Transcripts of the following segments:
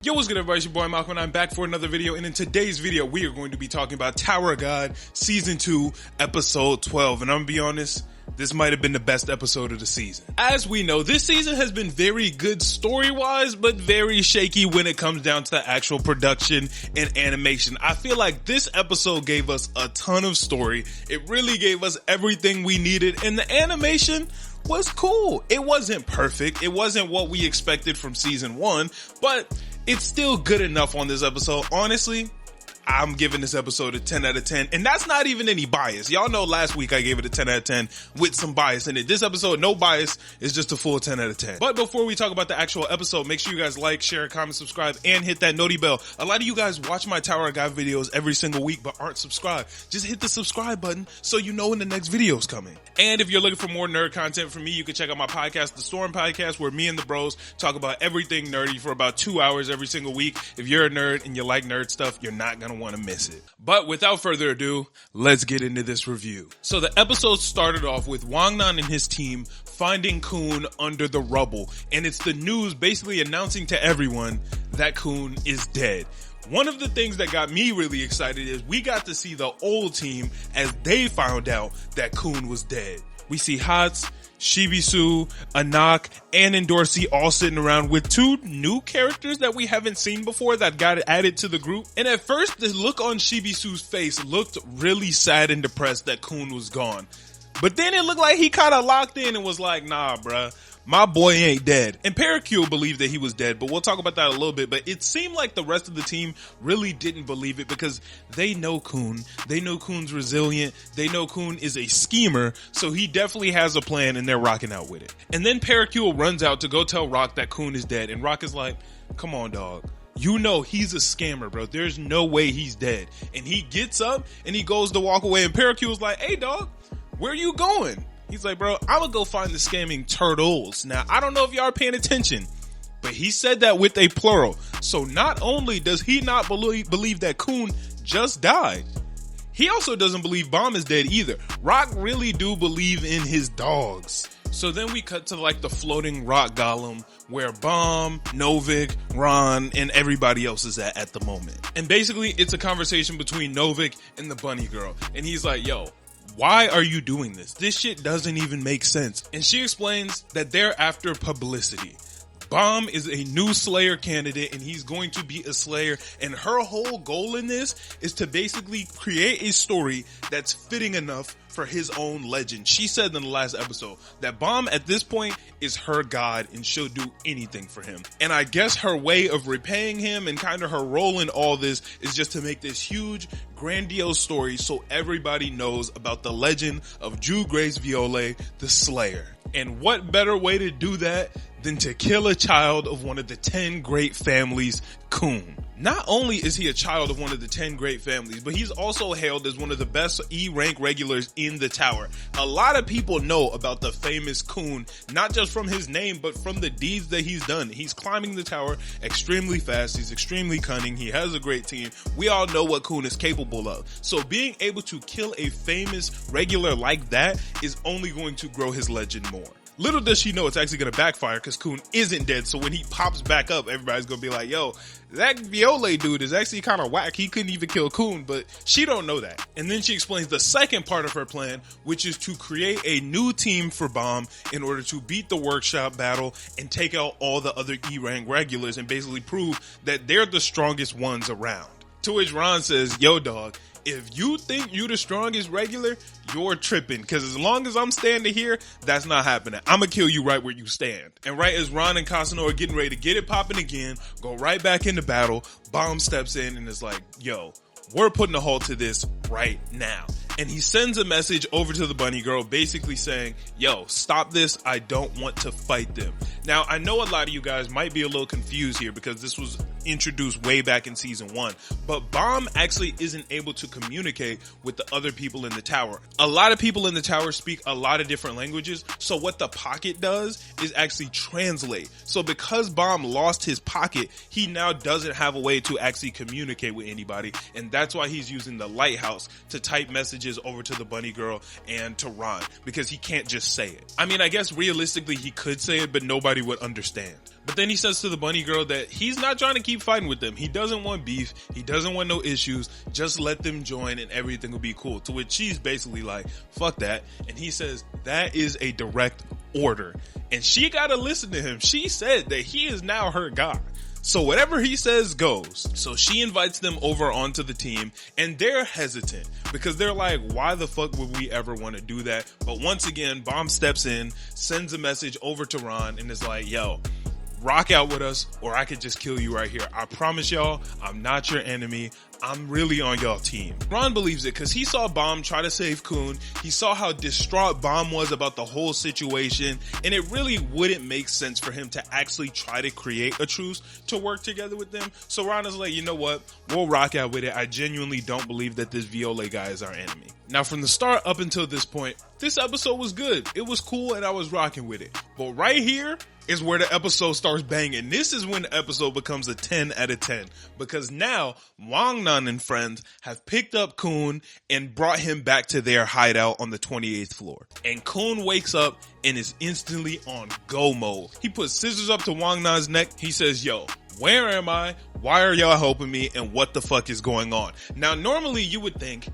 Yo, what's good everybody, it's your boy Malcolm and I'm back for another video, and in today's video we are going to be talking about Tower of God Season 2 Episode 12, and I'm gonna be honest, this might have been the best episode of the season. As we know, this season has been very good story-wise, but very shaky when it comes down to the actual production and animation. I feel like this episode gave us a ton of story, it really gave us everything we needed, and the animation was cool. It wasn't perfect, it wasn't what we expected from Season 1, but it's still good enough on this episode. Honestly, I'm giving this episode a 10 out of 10, and that's not even any bias. Y'all know last week I gave it a 10 out of 10 with some bias in it. This episode, no bias, is just a full 10 out of 10. But before we talk about the actual episode, make sure you guys like, share, comment, subscribe, and hit that noti bell. A lot of you guys watch my Tower of God videos every single week but aren't subscribed. Just hit the subscribe button so you know when the next video is coming. And if you're looking for more nerd content from me, you can check out my podcast, The Storm Podcast, where me and the bros talk about everything nerdy for about 2 hours every single week. If you're a nerd and you like nerd stuff, you're not going to want to miss it. But without further ado, let's get into this review. So the episode started off with Wang Nan and his team finding KHUN under the rubble, and it's the news basically announcing to everyone that KHUN is dead. One of the things that got me really excited is we got to see the old team as they found out that KHUN was dead. We see Hats, Shibisu, Anak, and Endorsi all sitting around with two new characters that we haven't seen before that got added to the group. And at first, the look on Shibisu's face looked really sad and depressed that KHUN was gone. But then it looked like he kind of locked in and was like, nah, bruh, my boy ain't dead. And Parakeet believed that he was dead, but we'll talk about that a little bit. But it seemed like the rest of the team really didn't believe it because they know KHUN. They know KHUN's resilient. They know KHUN is a schemer, so he definitely has a plan and they're rocking out with it. And then Parakeet runs out to go tell Rock that KHUN is dead. And Rock is like, come on, dog. You know he's a scammer, bro. There's no way he's dead. And he gets up and he goes to walk away. And Parakeet was like, hey, dog, where you going? He's like, bro, I'm gonna go find the scamming turtles. Now, I don't know if y'all are paying attention, but he said that with a plural. So not only does he not believe that KHUN just died, he also doesn't believe BAMS is dead either. Rock really do believe in his dogs. So then we cut to like the floating rock golem where BAMS, Novik, Ron, and everybody else is at the moment. And basically it's a conversation between Novik and the bunny girl. And he's like, yo, why are you doing this? This shit doesn't even make sense. And she explains that they're after publicity. BAMS is a new Slayer candidate and he's going to be a Slayer, and her whole goal in this is to basically create a story that's fitting enough for his own legend. She said in the last episode that BAMS at this point is her god and she'll do anything for him. And I guess her way of repaying him and kind of her role in all this is just to make this huge grandiose story so everybody knows about the legend of Ju Grace Viole, the Slayer. And what better way to do that than to kill a child of one of the 10 great families, KHUN. Not only is he a child of one of the 10 great families, but he's also hailed as one of the best E-rank regulars in the tower. A lot of people know about the famous KHUN, not just from his name, but from the deeds that he's done. He's climbing the tower extremely fast. He's extremely cunning. He has a great team. We all know what KHUN is capable of. So being able to kill a famous regular like that is only going to grow his legend more. Little does she know it's actually going to backfire because KHUN isn't dead. So when he pops back up, everybody's going to be like, yo, that Viole dude is actually kind of whack. He couldn't even kill KHUN, but she don't know that. And then she explains the second part of her plan, which is to create a new team for BAMS in order to beat the workshop battle and take out all the other E-rank regulars and basically prove that they're the strongest ones around. To which Ron says, yo, dog, if you think you the strongest regular, you're tripping. Because as long as I'm standing here, that's not happening. I'm going to kill you right where you stand. And right as Ron and Kasano are getting ready to get it popping again, go right back into battle, BAMS steps in and is like, yo, we're putting a halt to this right now. And he sends a message over to the bunny girl basically saying, yo, stop this. I don't want to fight them. Now, I know a lot of you guys might be a little confused here because this was introduced way back in season 1, but BAMS actually isn't able to communicate with the other people in the tower. A lot of people in the tower speak a lot of different languages, so what the pocket does is actually translate. So because BAMS lost his pocket, he now doesn't have a way to actually communicate with anybody, and that's why he's using the lighthouse to type messages over to the bunny girl and to Ron, because he can't just say it. I mean, I guess realistically he could say it, but nobody everybody would understand. But then he says to the bunny girl that he's not trying to keep fighting with them. He doesn't want beef. He doesn't want no issues. Just let them join and everything will be cool. To which she's basically like, fuck that. And he says that is a direct order. And she gotta listen to him. She said that he is now her guy. So whatever he says goes. So she invites them over onto the team and they're hesitant because they're like, why the fuck would we ever want to do that? But once again, BAMS steps in, sends a message over to Ron and is like, yo, rock out with us or I could just kill you right here. I promise y'all, I'm not your enemy. I'm really on y'all team. Ron believes it because he saw BAM try to save KHUN. He saw how distraught BAM was about the whole situation, and it really wouldn't make sense for him to actually try to create a truce to work together with them. So Ron is like, you know what? We'll rock out with it. I genuinely don't believe that this Violet guy is our enemy. Now, from the start up until this point, this episode was good. It was cool and I was rocking with it. But right here is where the episode starts banging. This is when the episode becomes a 10 out of 10 because now Wangnan and friends have picked up KHUN and brought him back to their hideout on the 28th floor. And KHUN wakes up and is instantly on go mode. He puts scissors up to Wangnan's neck. He says, yo, where am I? Why are y'all helping me? And what the fuck is going on? Now, normally you would think,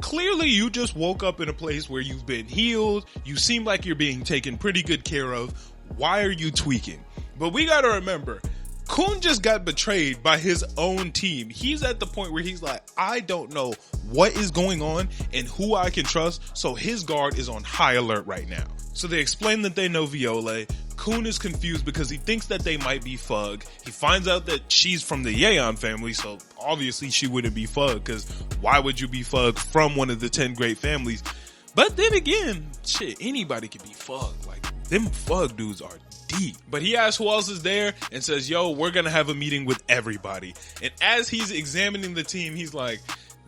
clearly you just woke up in a place where you've been healed. You seem like you're being taken pretty good care of. Why are you tweaking? But we gotta remember, KHUN just got betrayed by his own team. He's at the point where he's like, I don't know what is going on and who I can trust. So his guard is on high alert right now. So they explain that they know Violet. KHUN is confused because he thinks that they might be Fug. He finds out that she's from the Yeon family, so obviously she wouldn't be Fug, because why would you be Fug from one of the 10 great families? But then again, shit, anybody can be Fug. Like, them Fug dudes are deep. But he asks who else is there and says, yo, we're gonna have a meeting with everybody. And as he's examining the team, he's like,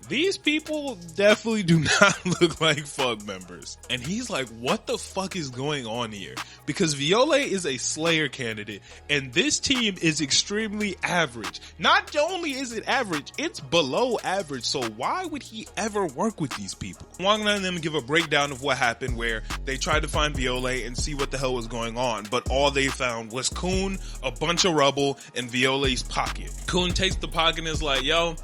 these people definitely do not look like Fug members. And he's like, what the fuck is going on here? Because Violet is a Slayer candidate and this team is extremely average. Not only is it average, it's below average. So why would he ever work with these people? Wangnan and them give a breakdown of what happened where they tried to find Violet and see what the hell was going on. But all they found was KHUN, a bunch of rubble, and Violet's pocket. KHUN takes the pocket and is like, yo,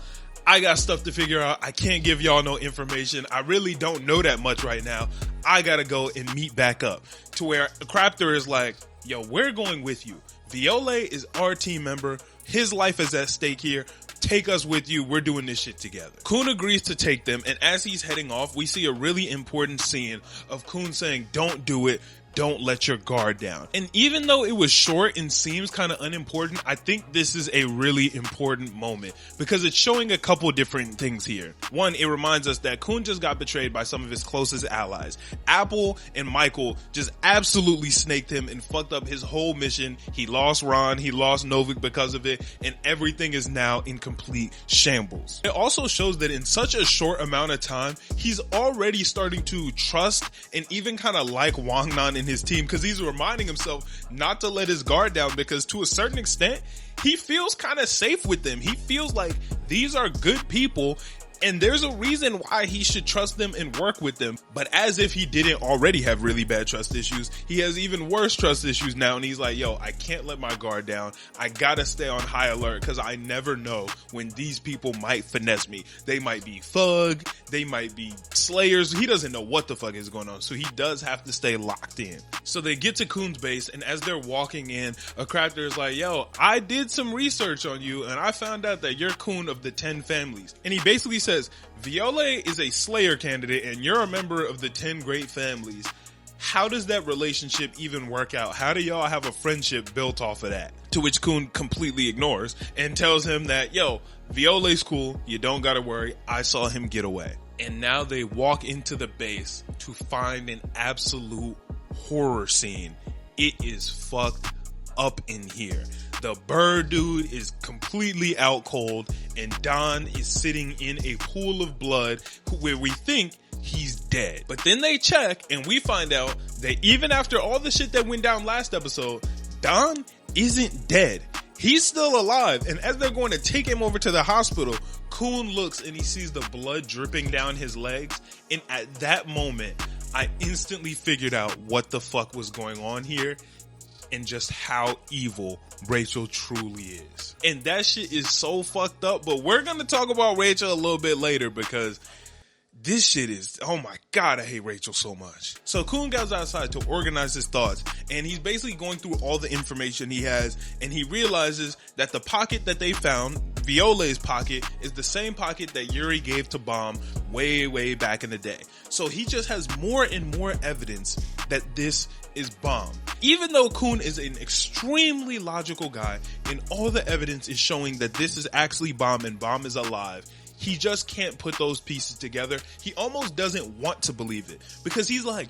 I got stuff to figure out. I can't give y'all no information. I really don't know that much right now. I gotta go and meet back up. To where Craptor is like, yo, we're going with you. Violet is our team member. His life is at stake here. Take us with you. We're doing this shit together. KHUN agrees to take them. And as he's heading off, we see a really important scene of KHUN saying, don't do it. Don't let your guard down. And even though it was short and seems kind of unimportant, I think this is a really important moment because it's showing a couple different things here. One, it reminds us that KHUN just got betrayed by some of his closest allies. Apple and Michael just absolutely snaked him and fucked up his whole mission. He lost Ron, he lost Novik because of it, and everything is now in complete shambles. It also shows that in such a short amount of time, he's already starting to trust and even kind of like Wangnan and his team because he's reminding himself not to let his guard down because to a certain extent, he feels kind of safe with them. He feels like these are good people and there's a reason why he should trust them and work with them. But as if he didn't already have really bad trust issues, he has even worse trust issues now. And he's like, yo, I can't let my guard down. I gotta stay on high alert because I never know when these people might finesse me. They might be Fug. They might be Slayers. He doesn't know what the fuck is going on. So he does have to stay locked in. So they get to KHUN's base. And as they're walking in, a Crafter is like, yo, I did some research on you. And I found out that you're KHUN of the 10 families. And he basically says, Violet is a Slayer candidate and you're a member of the 10 great families. How does that relationship even work out? How do y'all have a friendship built off of that? To which KHUN completely ignores and tells him that, yo, Violet's cool. You don't gotta worry. I saw him get away. And now they walk into the base to find an absolute horror scene. It is fucked up in here. The bird dude is completely out cold and Don is sitting in a pool of blood where we think he's dead. But then they check and we find out that even after all the shit that went down last episode, Don isn't dead. He's still alive. And as they're going to take him over to the hospital, KHUN looks and he sees the blood dripping down his legs. And at that moment, I instantly figured out what the fuck was going on here. and just how evil Rachel truly is. And that shit is so fucked up, but we're gonna talk about Rachel a little bit later because this shit is, oh my God, I hate Rachel so much. So KHUN goes outside to organize his thoughts, and he's basically going through all the information he has, and he realizes that the pocket that they found, Viole's pocket, is the same pocket that Yuri gave to BAMS way back in the day. So he just has more and more evidence that this is BAMS. Even though KHUN is an extremely logical guy, and all the evidence is showing that this is actually BAMS and BAMS is alive, he just can't put those pieces together. He almost doesn't want to believe it because he's like,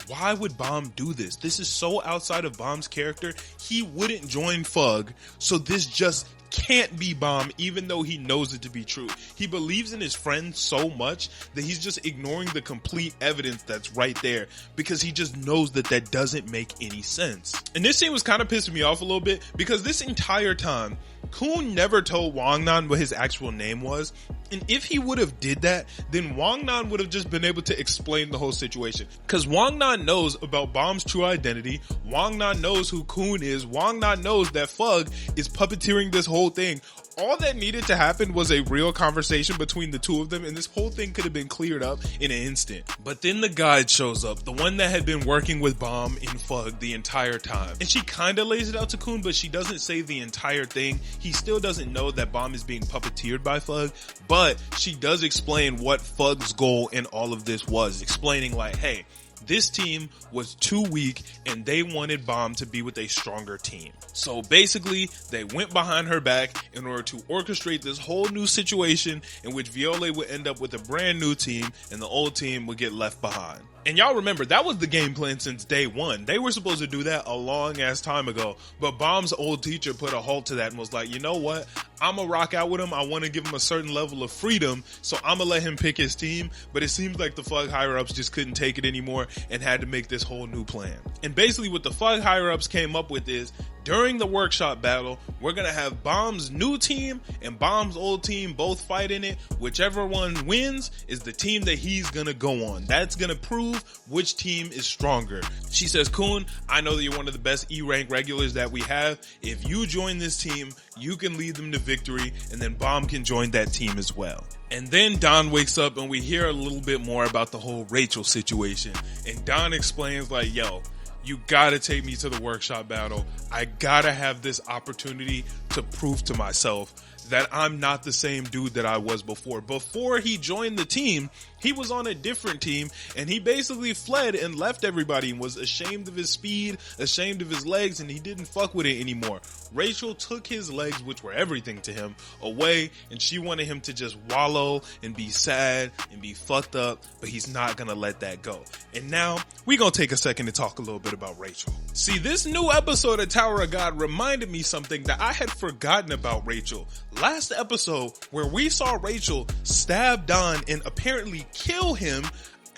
why would BAMS do this? This is so outside of BAMS' character. He wouldn't join Fug, so this just can't be BAMS, even though he knows it to be true. He believes in his friend so much that he's just ignoring the complete evidence that's right there because he just knows that that doesn't make any sense. And this scene was kind of pissing me off a little bit because this entire time, KHUN never told Wangnan what his actual name was. And if he would have did that, then Wangnan would have just been able to explain the whole situation. Because Wangnan knows about BAMS' true identity. Wangnan knows who KHUN is. Wangnan knows that Fug is puppeteering this whole thing. All that needed to happen was a real conversation between the two of them, and this whole thing could have been cleared up in an instant. But then the guide shows up, the one that had been working with BAMS in Fug the entire time. And she kind of lays it out to KHUN, but she doesn't say the entire thing. He still doesn't know that BAMS is being puppeteered by Fug, but she does explain what Fug's goal in all of this was, explaining like, hey, this team was too weak and they wanted BAMS to be with a stronger team. So basically, they went behind her back in order to orchestrate this whole new situation in which Viole would end up with a brand new team and the old team would get left behind. And y'all remember, that was the game plan since day one. They were supposed to do that a long ass time ago, but BAMS' old teacher put a halt to that and was like, you know what? I'm gonna rock out with him. I want to give him a certain level of freedom, so I'm gonna let him pick his team. But it seems like the Fug higher-ups just couldn't take it anymore and had to make this whole new plan. And basically what the Fug higher-ups came up with is, during the workshop battle, we're gonna have BAMS' new team and BAMS' old team both fight in it. Whichever one wins is the team that he's gonna go on. That's gonna prove which team is stronger. She says, KHUN, I know that you're one of the best E-rank regulars that we have. If you join this team, you can lead them to victory, and then BAMS can join that team as well. And then Don wakes up and we hear a little bit more about the whole Rachel situation. And Don explains like, yo, you gotta take me to the workshop battle. I gotta have this opportunity to prove to myself that I'm not the same dude that I was before. Before he joined the team, he was on a different team and he basically fled and left everybody and was ashamed of his speed, ashamed of his legs, and he didn't fuck with it anymore. Rachel took his legs, which were everything to him, away, and she wanted him to just wallow and be sad and be fucked up, but he's not gonna let that go. And now we gonna take a second to talk a little bit about Rachel. See, this new episode of Tower of God reminded me something that I had forgotten about Rachel. Last episode, where we saw Rachel stab Don and apparently kill him,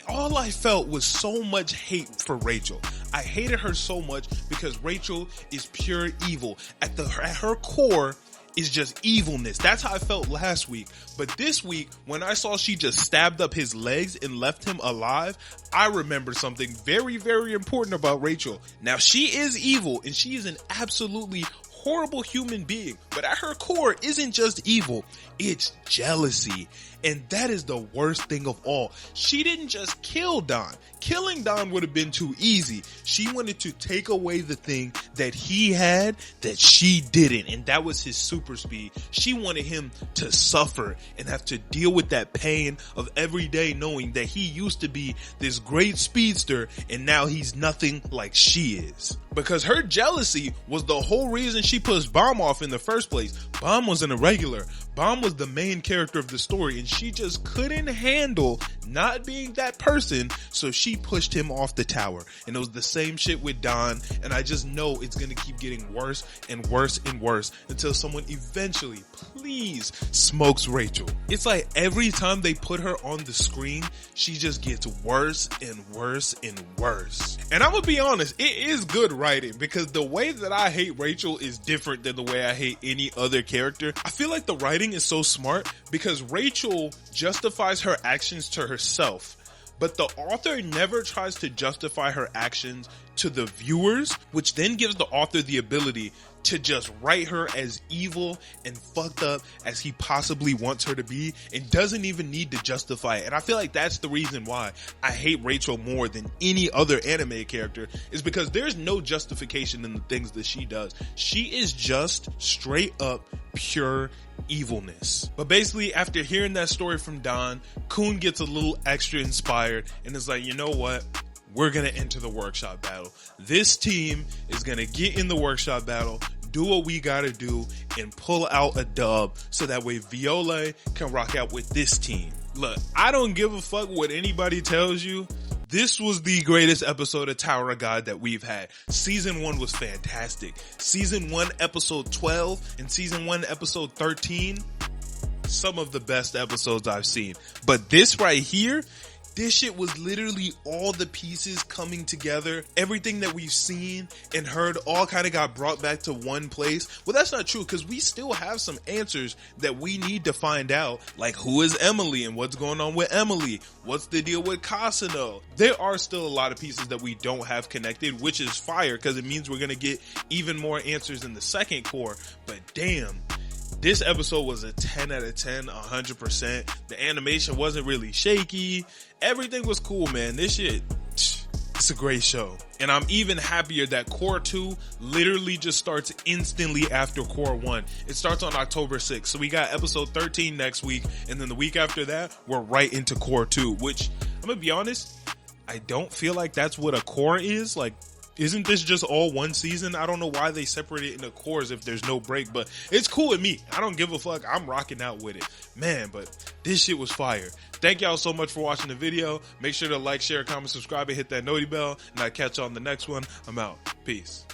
all I felt was so much hate for Rachel. I hated her so much because Rachel is pure evil. At her core is just evilness. That's how I felt last week. But this week, when I saw she just stabbed up his legs and left him alive, I remembered something very, very important about Rachel. Now, she is evil and she is an absolutely horrible human being, but at her core isn't just evil, it's jealousy. And that is the worst thing of all. She didn't just kill Don. Killing Don would have been too easy. She wanted to take away the thing that he had that she didn't, and that was his super speed. She wanted him to suffer and have to deal with that pain of every day knowing that he used to be this great speedster and now he's nothing like she is. Because her jealousy was the whole reason she pushed BAMS off in the first place. BAMS wasn't a regular. BAMS was the main character of the story and she just couldn't handle not being that person, so she pushed him off the tower. And it was the same shit with Don, and I just know it's gonna keep getting worse and worse and worse until someone eventually, please, smokes Rachel. It's like every time they put her on the screen, she just gets worse and worse and worse. And I'm gonna be honest, it is good writing because the way that I hate Rachel is different than the way I hate any other character. I feel like the writing is so smart because Rachel justifies her actions to herself, but the author never tries to justify her actions to the viewers, which then gives the author the ability to just write her as evil and fucked up as he possibly wants her to be and doesn't even need to justify it. And I feel like that's the reason why I hate Rachel more than any other anime character, is because there's no justification in the things that she does. She is just straight up pure evilness. But basically, after hearing that story from Don, KHUN gets a little extra inspired and is like, you know what? We're going to enter the workshop battle. This team is going to get in the workshop battle, do what we got to do, and pull out a dub so that way Viola can rock out with this team. Look, I don't give a fuck what anybody tells you. This was the greatest episode of Tower of God that we've had. Season 1 was fantastic. Season 1, episode 12 and season 1, episode 13, some of the best episodes I've seen. But this right here, this shit was literally all the pieces coming together. Everything that we've seen and heard all kind of got brought back to one place. Well, that's not true, because we still have some answers that we need to find out. Like, who is Emily and what's going on with Emily? What's the deal with Casino? There are still a lot of pieces that we don't have connected, which is fire, because it means we're going to get even more answers in the second core. But damn, this episode was a 10 out of 10, 100%. The animation wasn't really shaky. Everything was cool, man. This shit, it's a great show. And I'm even happier that Core 2 literally just starts instantly after Core 1. It starts on October 6th. So we got episode 13 next week. And then the week after that, we're right into Core 2, which, I'm going to be honest, I don't feel like that's what a core is. Like, isn't this just all one season? I don't know why they separate it into cores if there's no break, but it's cool with me. I don't give a fuck. I'm rocking out with it. Man, but this shit was fire. Thank y'all so much for watching the video. Make sure to like, share, comment, subscribe, and hit that noti bell. And I'll catch you on the next one. I'm out. Peace.